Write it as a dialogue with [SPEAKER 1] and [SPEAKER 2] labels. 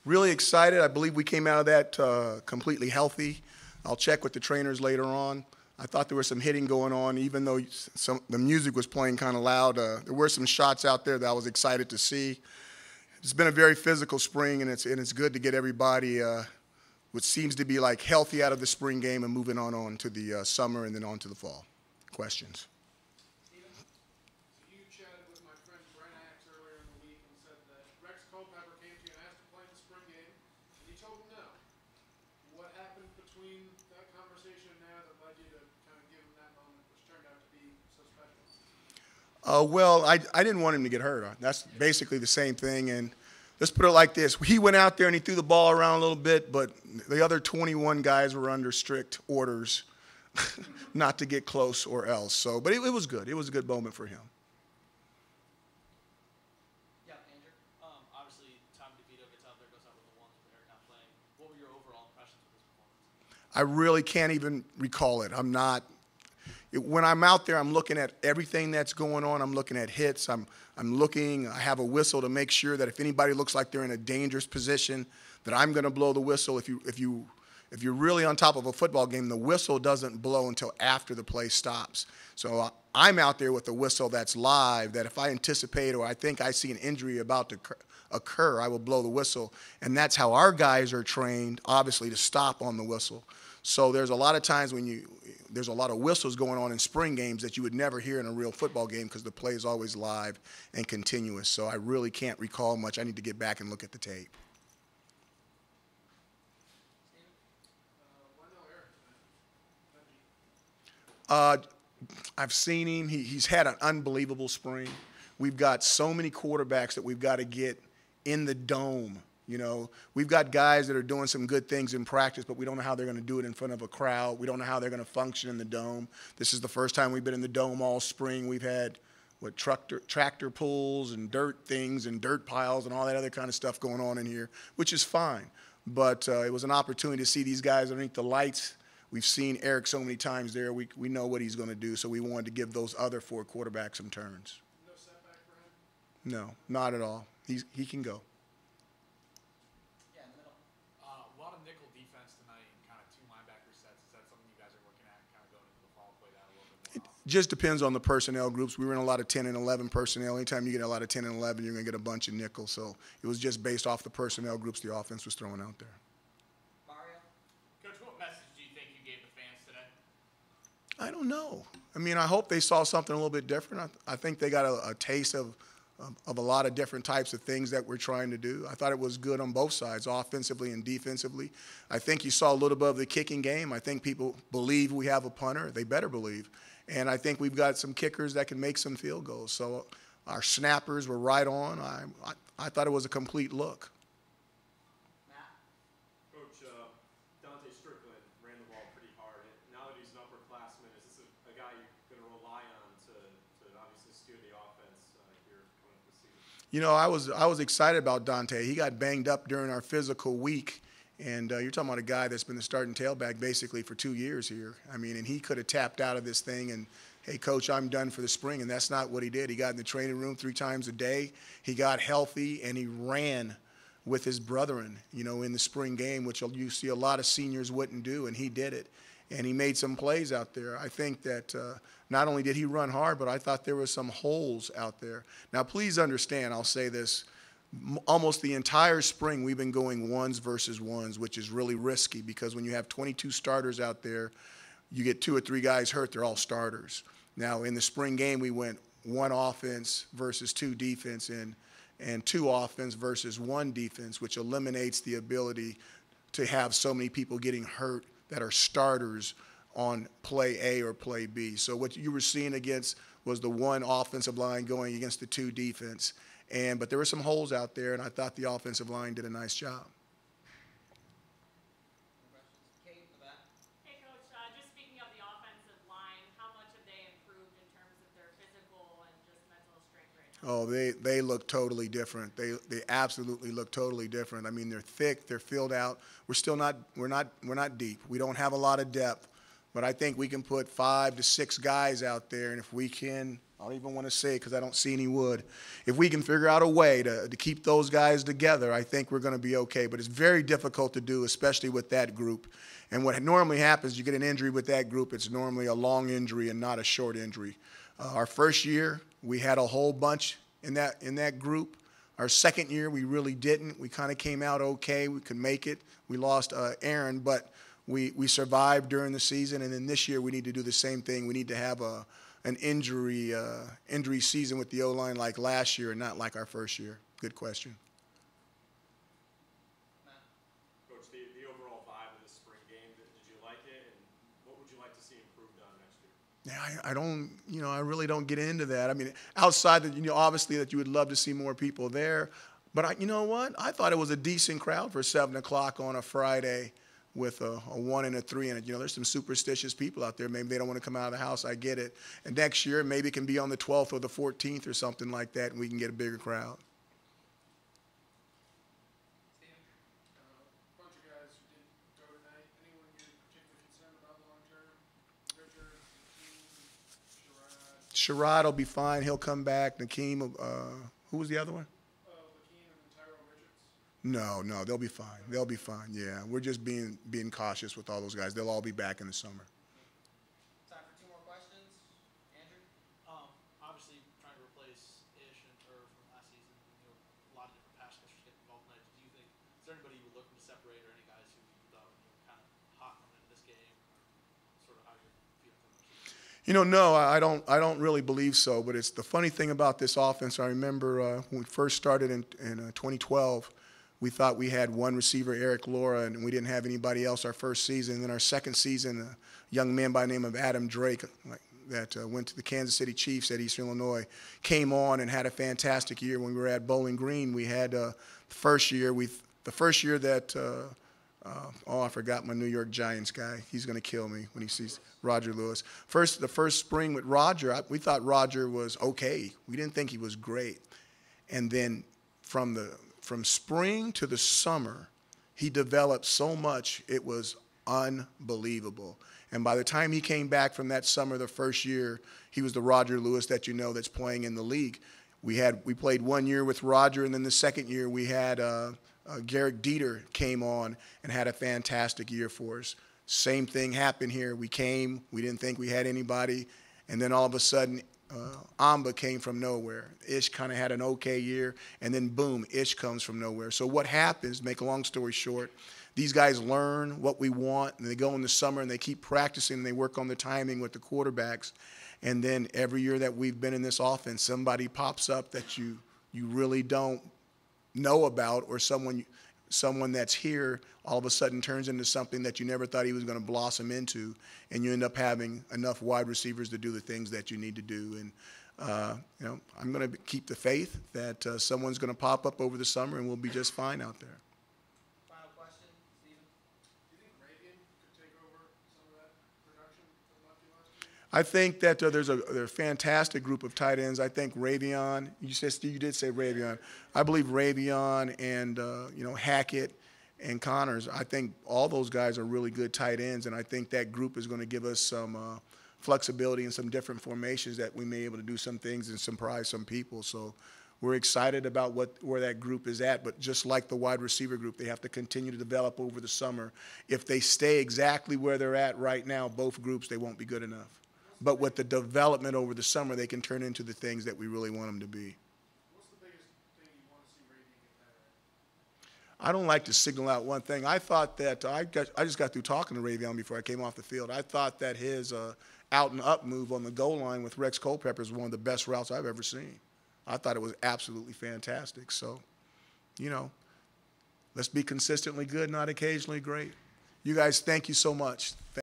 [SPEAKER 1] Really excited. I believe we came out of that completely healthy. I'll check with the trainers later on. I thought there was some hitting going on, even though the music was playing kind of loud. There were some shots out there that I was excited to see. It's been a very physical spring, and it's good to get everybody, what seems to be like healthy out of the spring game and moving on to the summer and then on to the fall. Questions? Well, I didn't want him to get hurt. That's basically the same thing. And let's put it like this. He went out there and he threw the ball around a little bit, but the other 21 guys were under strict orders not to get close or else. So, but it was good. It was a good moment for him.
[SPEAKER 2] Yeah, Andrew. Obviously, Tom DeVito gets out there, goes out with the ones with Eric not playing. What were your overall impressions of this performance?
[SPEAKER 1] I really can't even recall it. When I'm out there, I'm looking at everything that's going on. I'm looking at hits. I'm looking. I have a whistle to make sure that if anybody looks like they're in a dangerous position, that I'm going to blow the whistle. If you're really on top of a football game, the whistle doesn't blow until after the play stops. So I'm out there with a whistle that's live. That if I anticipate or I think I see an injury about to occur, I will blow the whistle. And that's how our guys are trained, obviously, to stop on the whistle. So there's a lot of times there's a lot of whistles going on in spring games that you would never hear in a real football game because the play is always live and continuous. So I really can't recall much. I need to get back and look at the tape. I've seen him. He's had an unbelievable spring. We've got so many quarterbacks that we've got to get in the dome. You know, we've got guys that are doing some good things in practice, but we don't know how they're going to do it in front of a crowd. We don't know how they're going to function in the dome. This is the first time we've been in the dome all spring. We've had, tractor pulls and dirt things and dirt piles and all that other kind of stuff going on in here, which is fine. But it was an opportunity to see these guys underneath the lights. We've seen Eric so many times there. We know what he's going to do, so we wanted to give those other four quarterbacks some turns.
[SPEAKER 3] No setback for him?
[SPEAKER 1] No, not at all. He can go.
[SPEAKER 3] A lot of nickel defense tonight and kind of two linebacker sets. Is that something you guys are looking at kind of going into the fall, play that a little bit more?
[SPEAKER 1] It just depends on the personnel groups. We were in a lot of 10 and 11 personnel. Anytime you get a lot of 10 and 11, you're going to get a bunch of nickel. So it was just based off the personnel groups the offense was throwing out there.
[SPEAKER 2] Mario?
[SPEAKER 4] Coach, what message do you think you gave the fans today?
[SPEAKER 1] I don't know. I mean, I hope they saw something a little bit different. I think they got a taste of a lot of different types of things that we're trying to do. I thought it was good on both sides, offensively and defensively. I think you saw a little bit of the kicking game. I think people believe we have a punter. They better believe. And I think we've got some kickers that can make some field goals. So our snappers were right on. I thought it was a complete look.
[SPEAKER 5] Coach, Dante Strickland ran the ball pretty hard. Now that he's an upperclassman, is this a guy you're going to rely on to obviously steer the offense here coming up this season?
[SPEAKER 1] You know, I was excited about Dante. He got banged up during our physical week, and you're talking about a guy that's been the starting tailback basically for 2 years here. I mean, and he could have tapped out of this thing and, hey, Coach, I'm done for the spring, and that's not what he did. He got in the training room 3 times a day. He got healthy, and he ran with his brethren, you know, in the spring game, which you see a lot of seniors wouldn't do, and he did it. And he made some plays out there. I think that not only did he run hard, but I thought there were some holes out there. Now, please understand, I'll say this, almost the entire spring we've been going ones versus ones, which is really risky because when you have 22 starters out there, you get 2 or 3 guys hurt, they're all starters. Now, in the spring game, we went 1 offense versus 2 defense and 2 offense versus 1 defense, which eliminates the ability to have so many people getting hurt that are starters on play A or play B. So what you were seeing against was the 1 offensive line going against the 2 defense. But there were some holes out there, and I thought the offensive line did a nice job.
[SPEAKER 2] Kate, in the back.
[SPEAKER 6] Hey, Coach, just speaking of the offensive line, how much have they improved in terms of their physical and just mental strength right now?
[SPEAKER 1] Oh, they look totally different. They absolutely look totally different. I mean, they're thick, they're filled out. We're not deep. We don't have a lot of depth, but I think we can put 5 to 6 guys out there, and if we can I don't even want to say it because I don't see any wood. If we can figure out a way to keep those guys together, I think we're going to be okay. But it's very difficult to do, especially with that group. And what normally happens, you get an injury with that group, it's normally a long injury and not a short injury. Our first year, we had a whole bunch in that group. Our second year, we really didn't. We kind of came out okay. We could make it. We lost Aaron, but we survived during the season. And then this year, we need to do the same thing. We need to have an injury season with the O-line like last year and not like our first year. Good question.
[SPEAKER 5] Coach, the overall vibe of the spring game, did you like it? And what would you like to see improved on next year?
[SPEAKER 1] Yeah, I don't, I really don't get into that. I mean, outside that, obviously that you would love to see more people there. But you know what? I thought it was a decent crowd for 7 o'clock on a Friday with a 1 and a 3 in it. There's some superstitious people out there. Maybe they don't want to come out of the house. I get it. And next year, maybe it can be on the 12th or the 14th or something like that, and we can get a bigger crowd.
[SPEAKER 3] Bunch of guys who didn't go tonight. Anyone you're particularly concerned about long term? Richard, Hakeem,
[SPEAKER 1] Sherrod will be fine. He'll come back. Nakeem, who was the other one?
[SPEAKER 3] Hakeem and Tyrell Richards.
[SPEAKER 1] No, they'll be fine. They'll be fine. Yeah, we're just being cautious with all those guys. They'll all be back in the summer.
[SPEAKER 2] Time for 2 more questions. Andrew? Obviously, trying to replace Ish and Irv from last season, a lot of different pass rushers get involved tonight. Do you think, is there anybody you were looking to separate or any guys who you thought were kind of hot coming into this game? Or sort of how you're feeling?
[SPEAKER 1] No, I don't really believe so. But it's the funny thing about this offense. I remember when we first started in 2012, we thought we had one receiver, Eric Laura, and we didn't have anybody else our first season. And then our second season, a young man by the name of Adam Drake that went to the Kansas City Chiefs at Eastern Illinois came on and had a fantastic year. When we were at Bowling Green, we had the first year that I forgot my New York Giants guy. He's going to kill me when he sees Roger Lewis. The first spring with Roger, we thought Roger was okay. We didn't think he was great. And then from spring to the summer, he developed so much, it was unbelievable. And by the time he came back from that summer, the first year, he was the Roger Lewis that that's playing in the league. We played 1 year with Roger, and then the second year we had Garrett Dieter came on and had a fantastic year for us. Same thing happened here. We didn't think we had anybody, and then all of a sudden, Amba came from nowhere. Ish kind of had an okay year, and then boom, Ish comes from nowhere. So what happens, make a long story short, these guys learn what we want, and they go in the summer and they keep practicing and they work on the timing with the quarterbacks. And then every year that we've been in this offense, somebody pops up that you really don't know about, or someone that's here all of a sudden turns into something that you never thought he was going to blossom into, and you end up having enough wide receivers to do the things that you need to do. And I'm going to keep the faith that someone's going to pop up over the summer, and we'll be just fine out there.
[SPEAKER 2] Final question, Stephen?
[SPEAKER 3] Do you think Ravian could take over some of that production from Lefty last year?
[SPEAKER 1] I think that there's a fantastic group of tight ends. I think Ravion, you did say Ravion. I believe Ravion and Hackett and Connors. I think all those guys are really good tight ends, and I think that group is going to give us some flexibility and some different formations that we may be able to do some things and surprise some people. So we're excited about where that group is at. But just like the wide receiver group, they have to continue to develop over the summer. If they stay exactly where they're at right now, both groups, they won't be good enough. But with the development over the summer, they can turn into the things that we really want them to be.
[SPEAKER 3] What's the biggest thing you want to see Ravian get better at?
[SPEAKER 1] I don't like to signal out one thing. I thought that I just got through talking to Ravion before I came off the field. I thought that his out and up move on the goal line with Rex Culpepper is one of the best routes I've ever seen. I thought it was absolutely fantastic. So, let's be consistently good, not occasionally great. You guys, thank you so much.